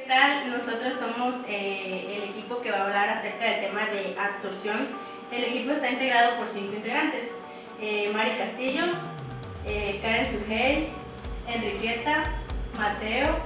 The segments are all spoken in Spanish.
tal? Nosotros somos el equipo que va a hablar acerca del tema de absorción. El equipo está integrado por 5 integrantes: Mari Castillo, Karen Sugey, Enriqueta, Mateo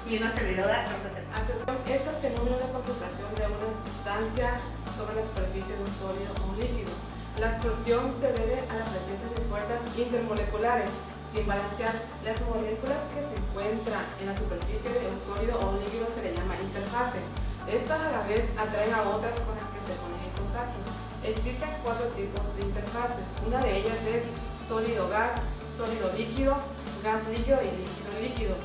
y una servidora, Rosa. Absorción es el fenómeno de concentración de una sustancia sobre la superficie de un sólido o un líquido. La absorción se debe a la presencia de fuerzas intermoleculares. Sin balancear, las moléculas que se encuentran en la superficie de un sólido o un líquido se le llama interfase. Estas a la vez atraen a otras con las que se ponen en contacto. Existen 4 tipos de interfaces. Una de ellas es sólido-gas, sólido-líquido, gas-líquido y líquido-líquido.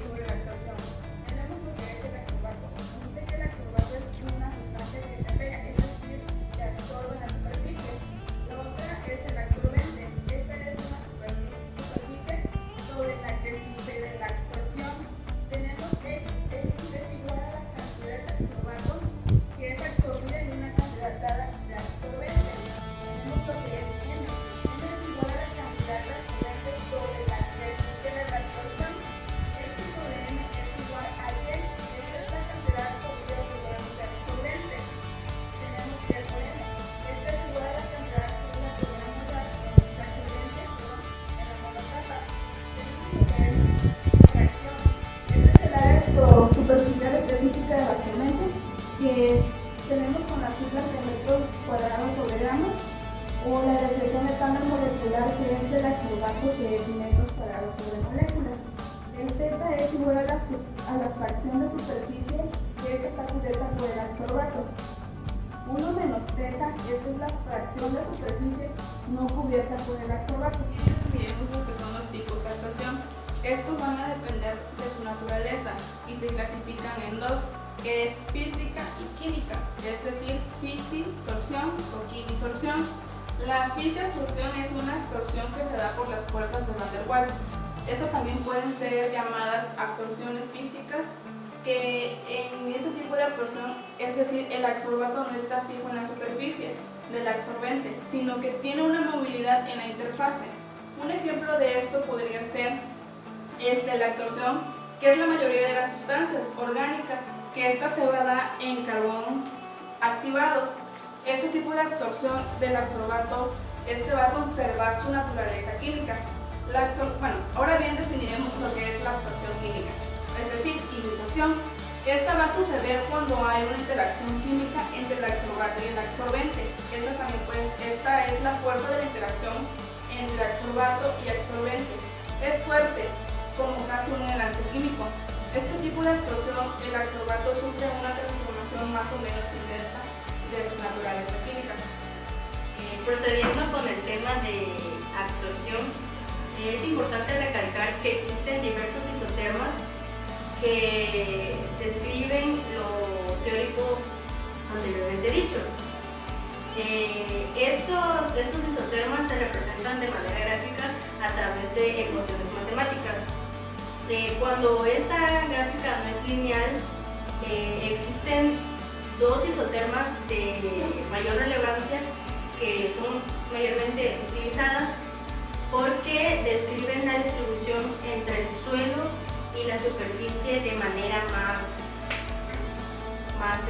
Sobre la absorción, tenemos lo que es el acrobato. Dice que el acrobato es una sustancia que se pega, es decir, que absorbe la superficie. La otra es el absorbente. Esta es una superficie sobre la que sucede la absorción. Tenemos que X es igual a la cantidad de acrobato que es absorbida en una cantidad dada de absorbente. Tenemos lo que es M. M es igual a la cantidad de absorbente sobre la que sucede la absorción. Superficiales de física de absorbentes que tenemos con las siglas de metros cuadrados sobre gramos, o la descripción de estándar molecular que es del acrobato que es metros cuadrados sobre moléculas. El θ es igual a la fracción de superficie que está cubierta por el acrobato. 1 menos θ, esta es la fracción de superficie no cubierta por el acrobato. Miremos los que son los tipos de absorción. Estos van a depender de su naturaleza y se clasifican en 2, que es física y química, es decir, fisisorción o quimisorción. La fisiabsorción es una absorción que se da por las fuerzas de Van der Waals. Estas también pueden ser llamadas absorciones físicas, que en este tipo de absorción, es decir, el absorbato no está fijo en la superficie del absorbente, sino que tiene una movilidad en la interfase. Un ejemplo de esto podría ser de la absorción, que es la mayoría de las sustancias orgánicas, que esta se va a dar en carbón activado. Este tipo de absorción del absorbato va a conservar su naturaleza química. Ahora bien definiremos lo que es la absorción química, es decir, quimisorción. Esta va a suceder cuando hay una interacción química entre el absorbato y el absorbente. Esta es la fuerza de la interacción entre el absorbato y absorbente. Es fuerte, como casi un enlace químico. Este tipo de absorción, el absorbato sufre una transformación más o menos intensa de su naturaleza química. Procediendo con el tema de absorción, es importante recalcar que existen diversos isotermas que describen lo teórico anteriormente dicho. Estos isotermas se representan de manera gráfica a través de ecuaciones matemáticas. Cuando esta gráfica no es lineal, existen 2 isotermas de mayor relevancia que son mayormente utilizadas porque describen la distribución entre el suelo y la superficie de manera más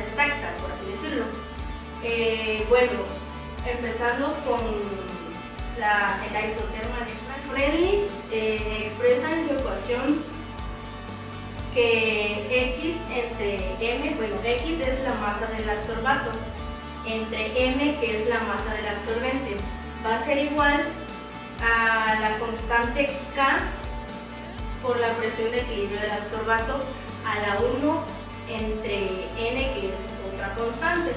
exacta, por así decirlo. Empezando con la isoterma de Freundlich, expresa en su ecuación que X entre M, X es la masa del absorbato, entre M, que es la masa del absorbente, va a ser igual a la constante K por la presión de equilibrio del absorbato a la 1 entre N, que es otra constante.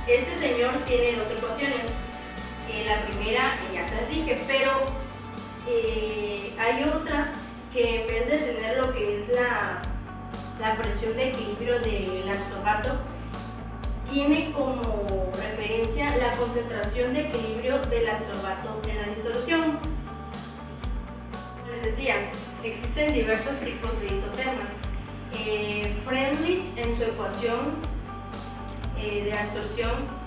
Este señor tiene 2 ecuaciones. La primera ya se las dije, pero hay otra que en vez de tener lo que es la presión de equilibrio del absorbato, tiene como referencia la concentración de equilibrio del absorbato en la disolución. Como les decía, existen diversos tipos de isotermas. Freundlich en su ecuación de absorción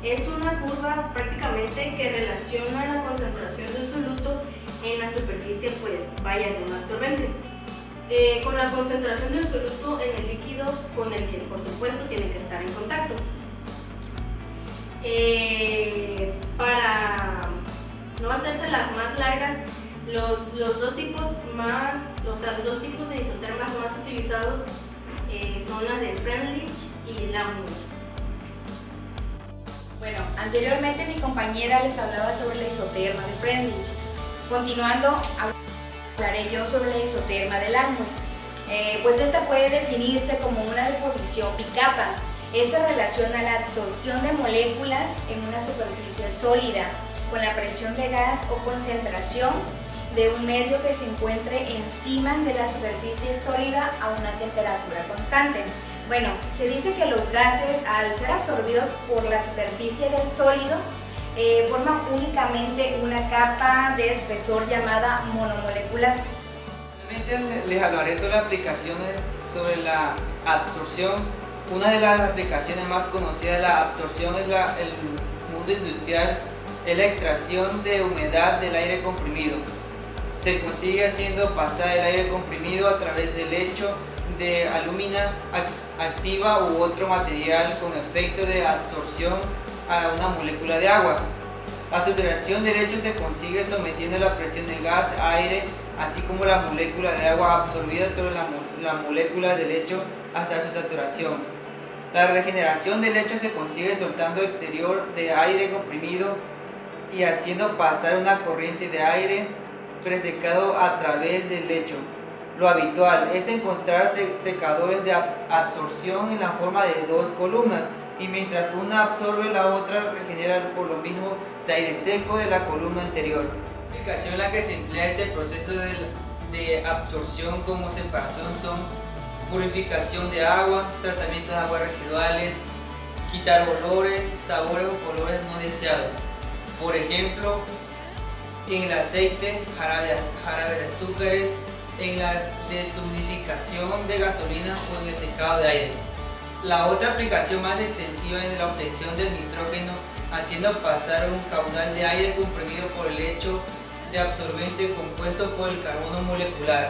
Es una curva prácticamente que relaciona la concentración del soluto en la superficie, pues vaya, de un absorbente, con la concentración del soluto en el líquido con el que por supuesto tiene que estar en contacto. Para no hacerse las más largas, los dos tipos de isotermas más utilizados son las de Freundlich y Langmuir. Bueno, anteriormente mi compañera les hablaba sobre la isoterma de Freundlich. Continuando, hablaré yo sobre la isoterma de Langmuir. Pues esta puede definirse como una deposición bicapa. Esta relaciona la absorción de moléculas en una superficie sólida con la presión de gas o concentración de un medio que se encuentre encima de la superficie sólida a una temperatura constante. Bueno, se dice que los gases, al ser absorbidos por la superficie del sólido, forman únicamente una capa de espesor llamada monomolecular. Finalmente les hablaré sobre aplicaciones sobre la absorción. Una de las aplicaciones más conocidas de la absorción es el mundo industrial, es la extracción de humedad del aire comprimido. Se consigue haciendo pasar el aire comprimido a través del lecho de alúmina activa u otro material con efecto de absorción a una molécula de agua. La saturación del lecho se consigue sometiendo la presión de gas, aire, así como la molécula de agua absorbida sobre la molécula de lecho hasta su saturación. La regeneración del lecho se consigue soltando exterior de aire comprimido y haciendo pasar una corriente de aire presecado a través del lecho. Lo habitual es encontrar secadores de absorción en la forma de dos columnas, y mientras una absorbe, la otra regenera por lo mismo de aire seco de la columna anterior. La aplicación en la que se emplea este proceso de absorción como separación son purificación de agua, tratamiento de aguas residuales, quitar olores, sabores o colores no deseados. Por ejemplo, en el aceite, jarabe de azúcares, en la deshumidificación de gasolina o en el secado de aire. La otra aplicación más extensiva es la obtención del nitrógeno, haciendo pasar un caudal de aire comprimido por el hecho de absorbente compuesto por el carbono molecular,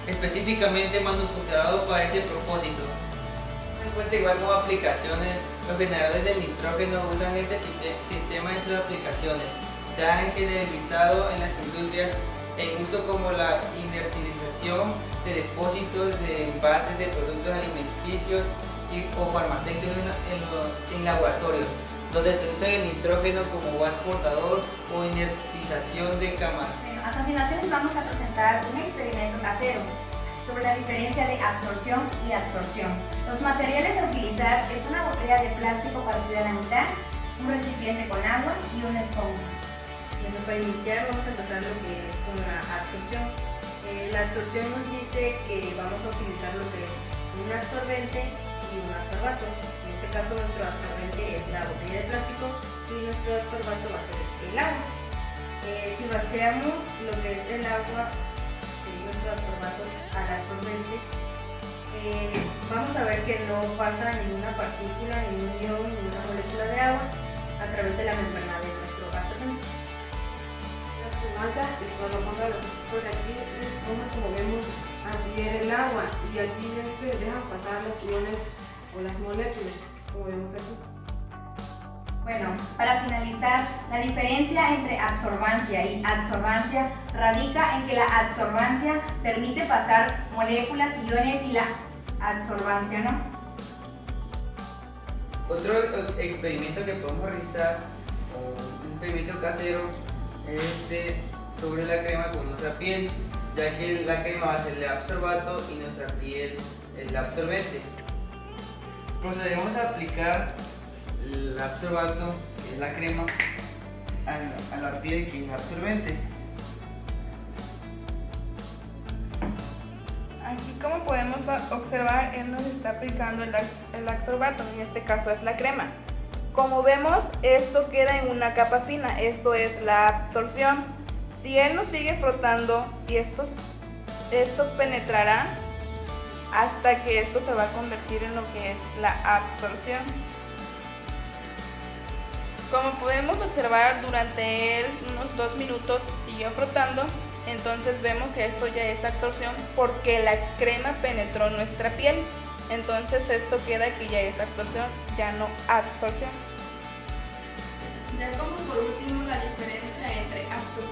específicamente manufacturado para ese propósito. En cuenta igual como aplicaciones, los generadores del nitrógeno usan este sistema en sus aplicaciones. Se han generalizado en las industrias en uso como la inertización de depósitos de envases de productos alimenticios o farmacéuticos en laboratorios, donde se usa el nitrógeno como gas portador o inertización de cámara. Bueno, a continuación les vamos a presentar un experimento casero sobre la diferencia de absorción y adsorción. Los materiales a utilizar es una botella de plástico partida a la mitad, un recipiente con agua y una esponja. Bueno, para iniciar vamos a empezar lo que es con la absorción. La absorción nos dice que vamos a utilizar lo que es un absorbente y un absorbato. En este caso nuestro absorbente es la botella de plástico y nuestro absorbato va a ser el agua. Si vaciamos lo que es el agua de nuestro absorbato al absorbente, vamos a ver que no pasa ninguna partícula, ningún ion, ninguna molécula de agua a través de la membrana de nuestro absorbente. Es por lo contrario, porque aquí es como vemos, adhiere el agua y aquí dejan pasar los iones o las moléculas, como vemos aquí. Bueno, para finalizar, la diferencia entre absorbancia y adsorbancia radica en que la adsorbancia permite pasar moléculas y iones y la adsorbancia no. Otro experimento que podemos realizar, un experimento casero, es sobre la crema con nuestra piel, ya que la crema va a ser el absorbato y nuestra piel el absorbente. Procederemos a aplicar el absorbato, que es la crema, a la piel, que es absorbente. Aquí, como podemos observar, él nos está aplicando el absorbato, en este caso es la crema. Como vemos, esto queda en una capa fina, esto es la absorción. Si él nos sigue frotando y esto penetrará hasta que esto se va a convertir en lo que es la absorción. Como podemos observar, durante él unos 2 minutos siguió frotando, entonces vemos que esto ya es absorción porque la crema penetró nuestra piel. Entonces esto queda que ya es absorción, ya no absorción. Ya como por último la diferencia entre absorción